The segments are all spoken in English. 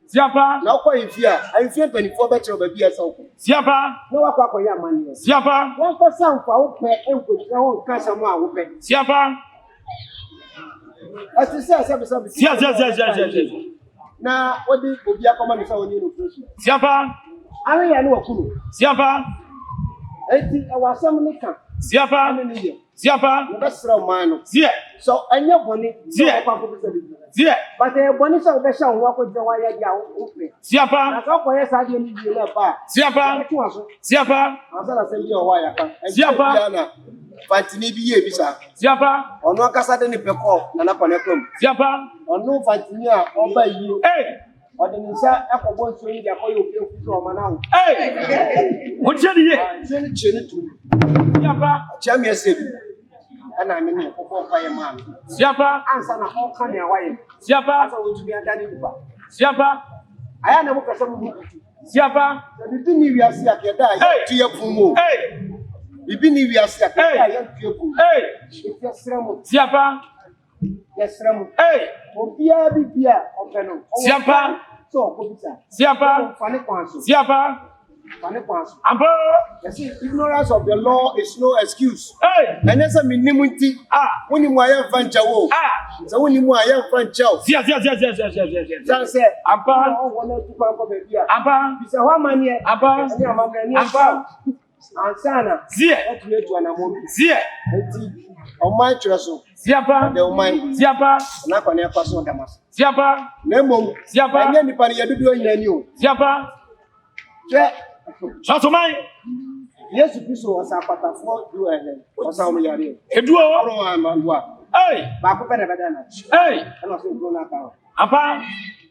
Siapa? Na kwa ifia, ifia 24 betre baby asoko. Siapa? Na wakwa kwa ya mani. Siapa? Wonko sanfa wo pe enko tira wo kasa mo a wo pe. Siapa? Ati sabe. Sia. Na odi obi akoma no sa woni no prosi. Siapa? Ari ya no wakunu. Siapa? Eti e wasam ni kan. Siapa? Siapa? No besra man no. Sie. So anya boni. Sie. But e boni sa be sha wo akọ wa ya dia wo pe. Siapa? Na so ko ye sa dia ni bi na ba. Siapa? Siapa? Asa na se bi o wa ya kan. Siapa? Fantini bi ye bi sa. Siapa? Ono akasa de ni peko na konekom. Siapa? Ono fantini a oba yi. Odinisa akobo nso ndi akoyo obi ofuso o mana. Ocheniye. Cheni tu. Siapa? Chami esebi. Ana me ni kokko pa ye man. Siapa? Ansa na o kan ya waye. Siapa? Asa wo tu bi adani duba. Siapa? Aya na mo pese mo. Siapa? Bibi ni wiase akeda ya tu ye pumo. Bibi ni wiase akeda ya tu ye pumo. Siapa? Yesremu. Obia bibia openo. Siapa? So kobisa. Siapa? Fane kwanso. Siapa? Fane kwanso. Ambo. You see, ignorance of the law is no excuse. And that's a minimunti. When you are fanchawo. So when you are fanchawo. Sia. Say, Ampa. Ampa. Bisa wa manie. Ampa. Ampa. Ansana. Sia. Etu anamobi. Sia. Eti. Omai Etwereso. Siapa? De omai. Siapa? Na kwa ne kwaso damas. Siapa? Nemo. Siapa? Anya nipa ne yadudu nyani o. Siapa? Che. Chasomai. Yesu Kristo wasa patafo du wasa o yare. Eduo. Oro amandwa. Ba ko pere beda na. Ana so go na ka. Apa?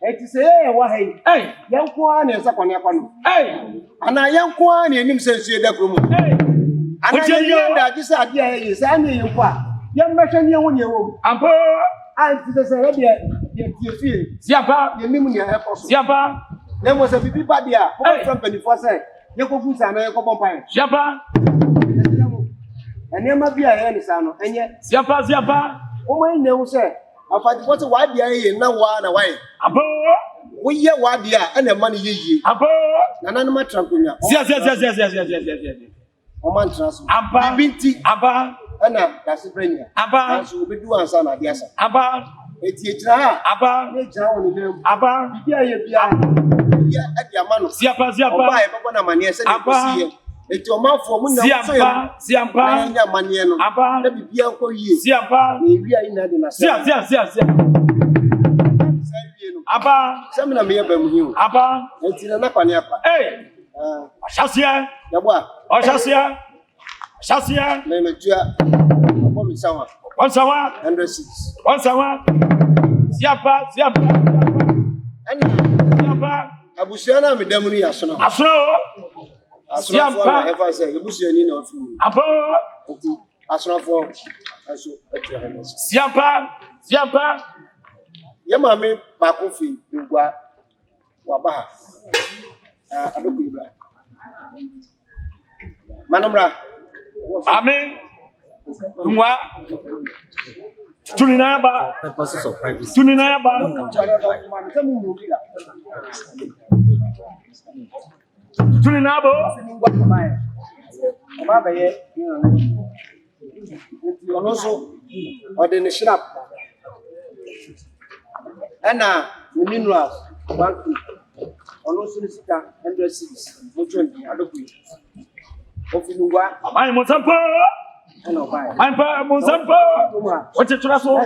Eti se wa hai. Yanko ana esa kwa ne kwa no. Ana yanko ana enim sensu da kromo. Ana ye da ji sa dia ye sa na ye kwa. Yam ba hwani ho ne wo. Ampo. Anti se ye dia tie fie. Siapa? Ye mimu ne e koso. Siapa? Na mo se bibi ba dia. Ko from 24 say. Ye ko fusa na ye ko bompan. Siapa? Enema bia ye ni sa no enye. Siapa? O mo ne wo se. Afati ko se wa dia ye na wa na wa ye. Ampo. Wo ye wa dia na ma ne ye. Ampo. Na na ma trankonya. Sia. O man transo. Ampa. Binti. Ampa. Ana da se brenya. Ampa. So obedu ansa na dia sa. Ampa. Eti ejira ha. Ampa. Ne jira woni dem. Ampa. Bia ye bia. Ya adi amano. Siapa? Oba e bebo na mane se ne kosie. Eti o manfo mu na so ye. Siapa? Na nya mane no. Ampa. Na bibia ko yie. Siapa? Ni wi ayi na de na se. Sia. Ampa. Sami na me ye ba mu hiu. Ampa. Eti na kwani apa. Achasia. Ya bua. Achasia. Na me tua. Obo mi sawa. Onsawa. 106. Onsawa. Siapa? Ana. Siapa? Abusia na me damu ni asono. Siapa? Efa say abusia ni na ofi. Ampo. Eti asonfo aso Etwereso. Siapa? Ye ma me ba ko fi ngwa wa ba. Adoku ibra. Manamra. Amen. Nwa. Tuninaba. Tuninabo. Ba ye. Ono so ode ne shrap. Ana minerals bank. Ono so sika 106. Mochoni adoku. Ofinungwa. Amai Monsampo. Ana bai. Ampa Monsampo. Oche Etwereso.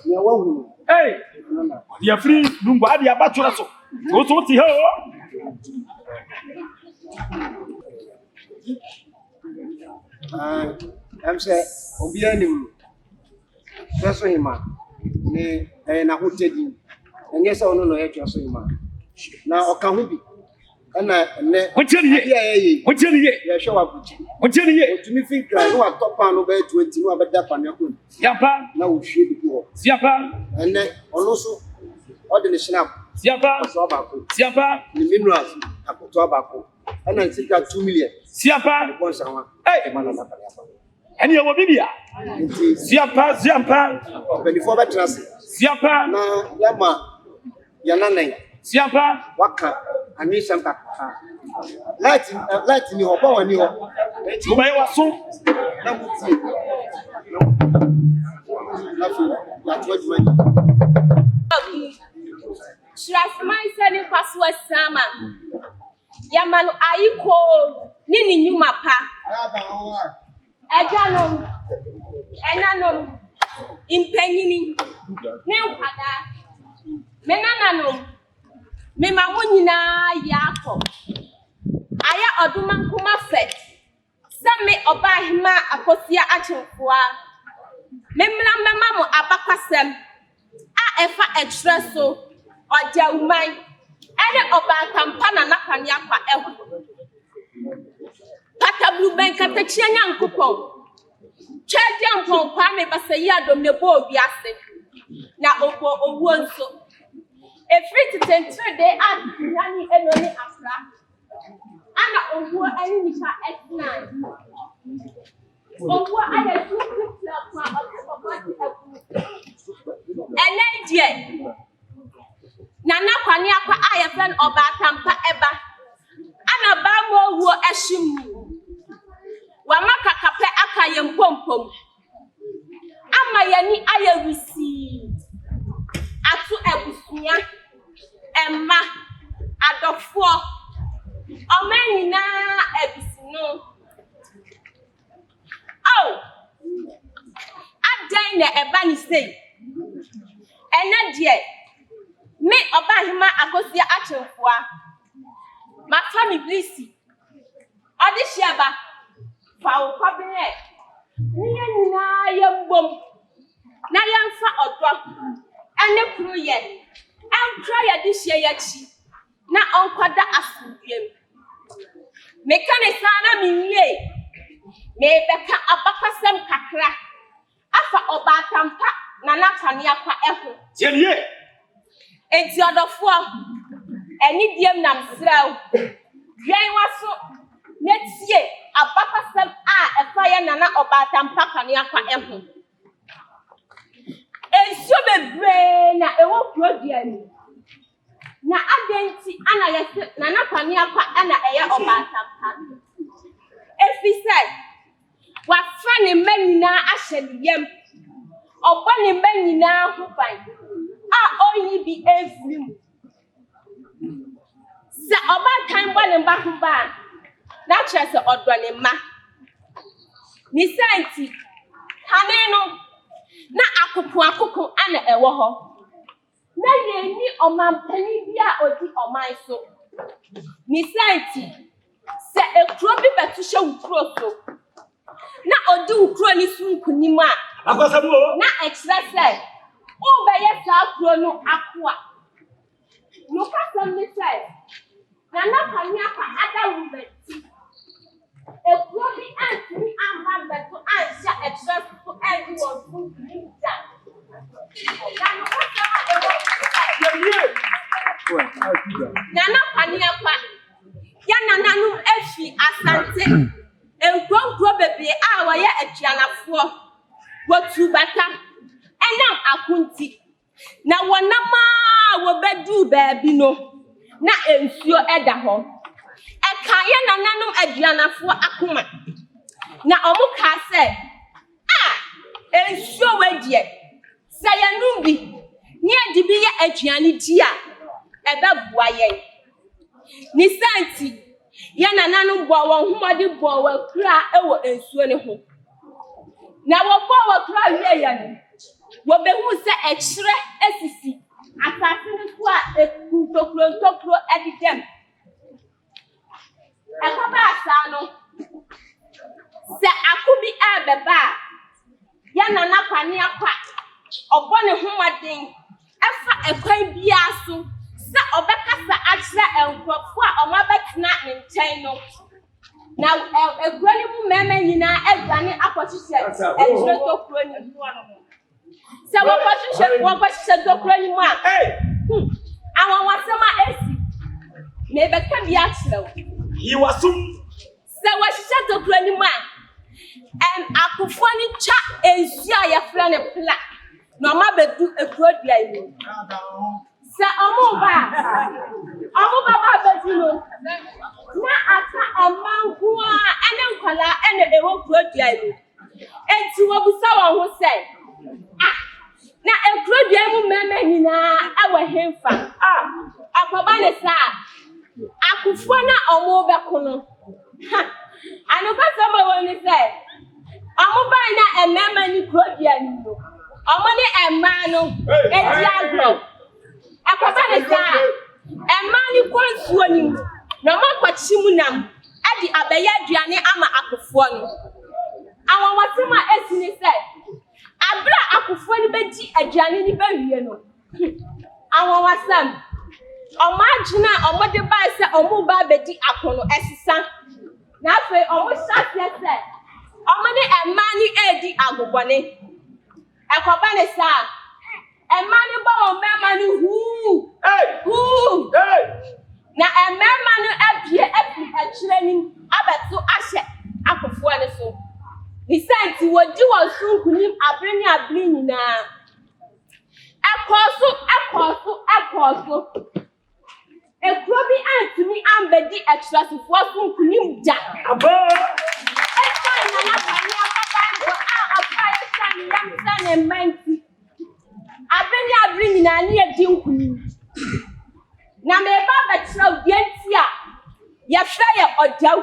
Ne wahu. Dia free nungwa dia ba Etwereso. So ti ho. I'm say obi anim. Etwereso hima. Ne na hotedi. Enye se ono no Etwereso hima. Na oka ho bi. Ana ne Ocheniye. Ya showa buchi. Ocheniye. Otumi fi gra no atopa no be 20 no abeda kwane ko. Siapa? Na wo hwie bi ko. Siapa? Ene ono so ode ne shnap. Siapa? So abako. Siapa? Ni minerals akoto abako. Ana sika 2 million. Siapa? Bon sanwa. Eni owo bibia. Siampa. Before betrasi. Siampa. Na yama yanane. Siampa. Waka anisha mpaka. Light ni ho ba wani ho. Kubaye waso. Na muti. Nafu ya twajuma. Trasmai sani kwaswa sama. Yamanu ayiko nini nyuma pa. Ejanom. Enanom. Impenyini. Ne nkwada. Menananom. Mema wonyina yako. Aya Odauman kuma fe. Same obahima akosia achimfoa. Memla mema mo abakwasem. A efa Etwereso Odauman ene obatampa na nakania kwa eho. Patablu ben katachia nyankopon. Chede mpon kwa me basayi adom ne bo obiase. Na obo owo nso. Efri tentre de yani enoni afra. Ana owo ani nipa S9. Owo aya tutu kwa Energy. Nana kwani akwa aya fen obatampa eba. Ana ba mo wo ehyimu. Wa makakape Akyem pompom. Ama yani aya wisi. Atu ebusunya. Emma adofo. Omenina ebisino. Oh. Adan na eba ni sei. Ena die me obahima akosia achemfoa ma fami blisi odi shiaba fa wo kwabene ni nyina yembom na yemfa odo ene kru ye enkra ya di hie ya chi na onkwada asubiem me kanisa na minwie me beka abakwasem kakra afa obatampa na nakania kwa eho Tienie. Enti odofo eni diem nam sraw dwan waso netie abakasem a efa ye nana obatampa kania kwa eho ensio bebre na ewo prodiani na adenti ana yese nana kania kwa ana eye obatampa efise wa fa ne manina ahyediyem oba ne manina hoban only be every sa oba kan bo ne mba hoban na chese odo ne ma ni santi kane no na akoko ana ewo ho na ye ni omampani bia odi oman so ni santi se ekro bi betushe wukro so na odi wukro ni sunkunim a Akwasabu. na Etwereso o be ye sa kro no akwa no kasam ni say na kanya kwa ada wubeti ekro bi antini amba beto ansha Etwereso to edi won sunkunim da na no kasam Nana kanya kwa ya nananum efi asante enkronkro bebe a wa ye atuanafo wotu bata enam akunti na wonama wo bedu baabi no na ensuo eda ho eka ye nananum aduanafo akoma na omuka se ensuo wadie se ye numbi ni adibi ye aduane di a eba bua ye ni santi ya nananum bo won humode bo wa kura ewo ensuo ne ho na wo bo wa kura wie ya ni wo behu se ekyire esisi asase ne so a ekuntokro edidem ekaba asa no se akubi abeba ya nanakwane akwa obo ne homaden efa ekwan bia so se obekasa akyire enkrofo a omabetena ne nkyɛn no na egwani mu meme nyina egwane akɔhyehyɛ ekyire tokro ni se wakɔhyehyɛ tokro ni mu a awon wasema esi me beka bia kyerɛw Yiwasum se wahyehyɛ tokro ni mu a Akufo ni cha ensu a ye fra ne pla no ma bedu ekrodua yi se omo ba ba bedu no na aka amanku a ene nkwala ene ewo krodua yi enti wo busa won ho se na ekrodua mu meme nyina awa hemfa akoba ne sa akufo na omo be kono anu ka so mo woni se omo ba na emema ni krodua ni no omo ni emma no eti agro akoba ne sa emma ni konsuo ni no mo kwachi mu nam adi abeye aduane ama akufo no awon wasema esi ni se abra akufo ni beji aduane ni bawie no awon wasam omo agina omo de ba se omo ba bedi akono esisa na fe omo hye se omo ni emma ni edi agogone akoba ne sa emma ni ba o mema ni hu na emma no abie afi akire ni abeto ahye akofo ne so ni senti wodi won sunkunim abreni abri nyina ekoso ekrobi antumi ambedi Etweresofo sunkunim da aba na pani akaba apa ya san yam san manti abreni abri nyina ne edi nkunim na me ba betrel dienti a ya fra ya Odau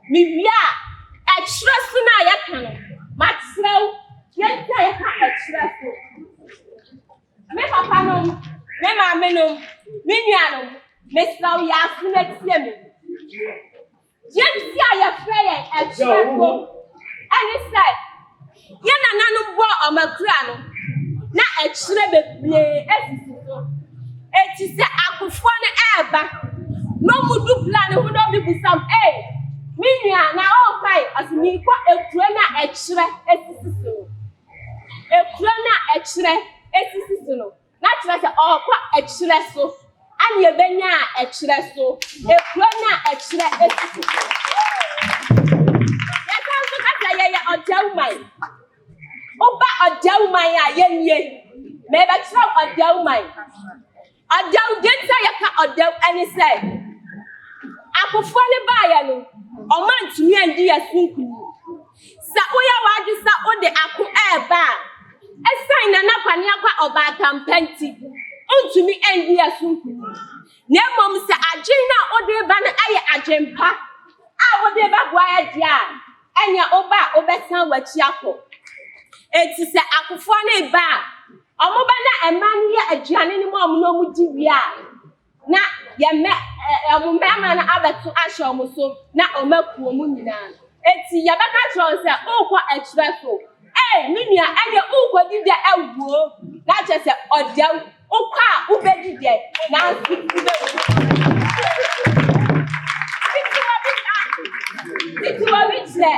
mi wia Etwereso na ya kan ma trel dienti a ya ka Etwereso me papa no me mama no me nua no me slaw ya afuna tie me dienti a ya fra ya Etwereso ani say ya nananom bo omakura no na Etwere beble esisi so eti se akufo ne eba no mudu plan hu no bi busam minia na o kai asimi kwa ekura na Etwere esisi so ekura na Etwere esisi so no na tira se o kwa Etwereso ani ebenya Etwereso ekura na Etwere esisi so ya kan so kata ye Odauman oba Odauman a yenye me ba tira Odauman Odau denta yaka Odau ani say akufo ne baaya no omantumi andi yasunkuni sa oya wadu sa ode aku eba esan na nakwani akwa oba kampanti ontumi andi yasunkuni na mom se agyen na ode ba na aye agyempa a ode ba boaya dia anya oba obesan wachi akọ eti se akufo ne ba omo ba na emanu ya aduane ni mo no mu diwia na ye me omo mema na abeto ahye omo so na omakuo mu nyina eti ya beka tro se ukwa Etwereso minia anye ukwa dide awuo na che se Odau ukwa ubedide na ube Titiwa biche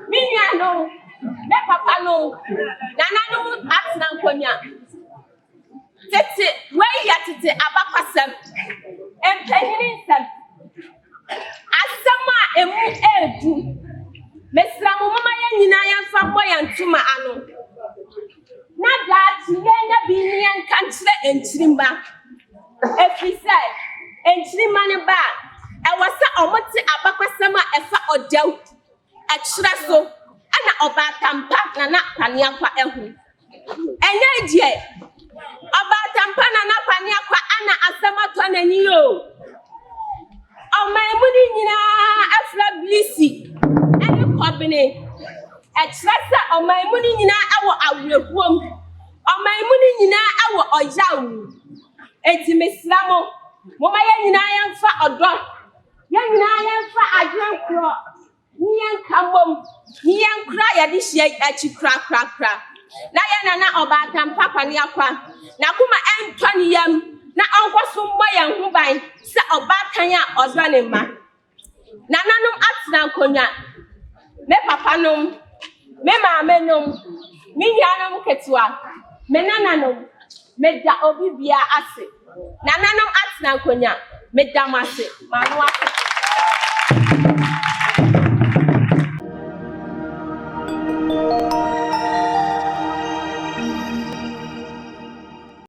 minia no me papa no nananom atna nkonya tete we ya tete abakwasam empanyini nsam asama emu edu mesra mo mama ya nyina ya mfa boy antuma ano na da tinya bi ni enkantre enchirimba efise enchirimba ne ba ewasa omote abakwasam a efa Odau Etwereso ana oba tampa na kwani akwa ehu enye die oba tampa na kwani akwa ana asama to nani yo omaimuni nyina afra blisi ene kobene Etwereso omaimuni nyina awo awreguom omaimuni nyina awo oyawu enti mesramo moma ya nyina ya mfa odo ya nyina ya mfa adrenkro nyen kambom nyen kra ya di hye achi kra na ya na oba tampa kwani akwa na kuma entoni yam na onkwaso mbo ya hu ban se oba kan ya odo ne ma na nanom atna nkonya me papa nom me mama nom me nyanom ketua me nananom me da obibia ase na nanom atna nkonya me damase ma no ase